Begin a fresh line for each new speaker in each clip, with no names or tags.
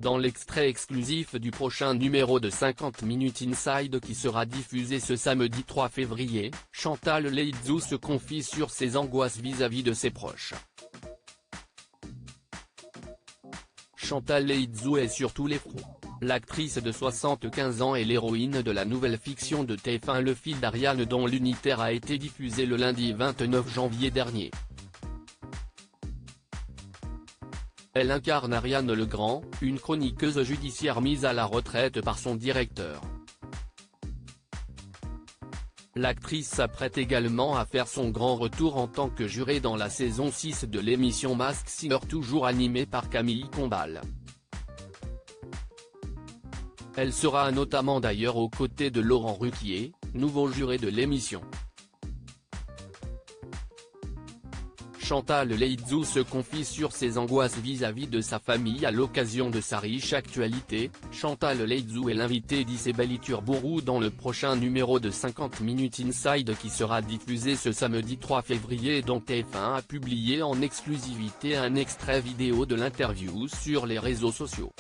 Dans l'extrait exclusif du prochain numéro de 50 Minutes Inside qui sera diffusé ce samedi 3 février, Chantal Leydzou se confie sur ses angoisses vis-à-vis de ses proches. Chantal Leydzou est sur tous les fronts. L'actrice de 75 ans est l'héroïne de la nouvelle fiction de TF1 Le Fil d'Ariane dont l'unitaire a été diffusé le lundi 29 janvier dernier. Elle incarne Ariane Legrand, une chroniqueuse judiciaire mise à la retraite par son directeur. L'actrice s'apprête également à faire son grand retour en tant que jurée dans la saison 6 de l'émission Masked Singer toujours animée par Camille Combal. Elle sera notamment d'ailleurs aux côtés de Laurent Ruquier, nouveau juré de l'émission. Chantal Leydzou se confie sur ses angoisses vis-à-vis de sa famille à l'occasion de sa riche actualité. Chantal Leydzou est l'invitée d'Isabelle Iturburu dans le prochain numéro de 50 Minutes Inside qui sera diffusé ce samedi 3 février dont TF1 a publié en exclusivité un extrait vidéo de l'interview sur les réseaux sociaux.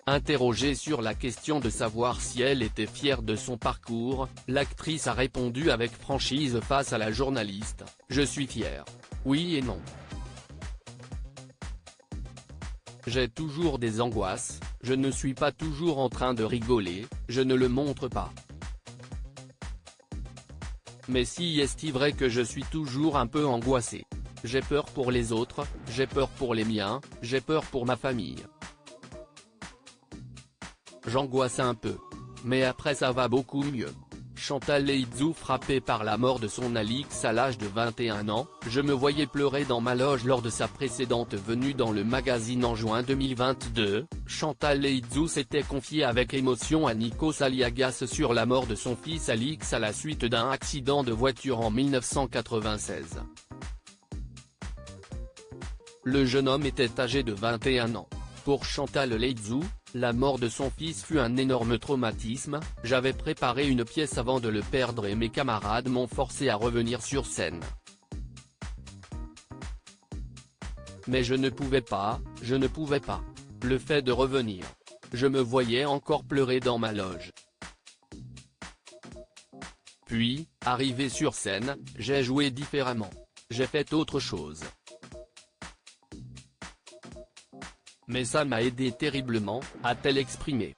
Interrogée sur la question de savoir si elle était fière de son parcours, l'actrice a répondu avec franchise face à la journaliste : « Je suis fière. Oui et non. J'ai toujours des angoisses, je ne suis pas toujours en train de rigoler, je ne le montre pas. Mais si est vrai que je suis toujours un peu angoissée. J'ai peur pour les autres, j'ai peur pour les miens, j'ai peur pour ma famille. J'angoisse un peu. Mais après ça va beaucoup mieux. » Chantal Leydzou frappée par la mort de son Alix à l'âge de 21 ans, « Je me voyais pleurer dans ma loge lors de sa précédente venue dans le magazine en juin 2022, Chantal Leydzou s'était confiée avec émotion à Nikos Aliagas sur la mort de son fils Alix à la suite d'un accident de voiture en 1996. Le jeune homme était âgé de 21 ans. Pour Chantal Leydzou, la mort de son fils fut un énorme traumatisme, j'avais préparé une pièce avant de le perdre et mes camarades m'ont forcé à revenir sur scène. Mais je ne pouvais pas. Le fait de revenir. Je me voyais encore pleurer dans ma loge. Puis, arrivé sur scène, j'ai joué différemment. J'ai fait autre chose. Mais ça m'a aidé terriblement, a-t-elle exprimé.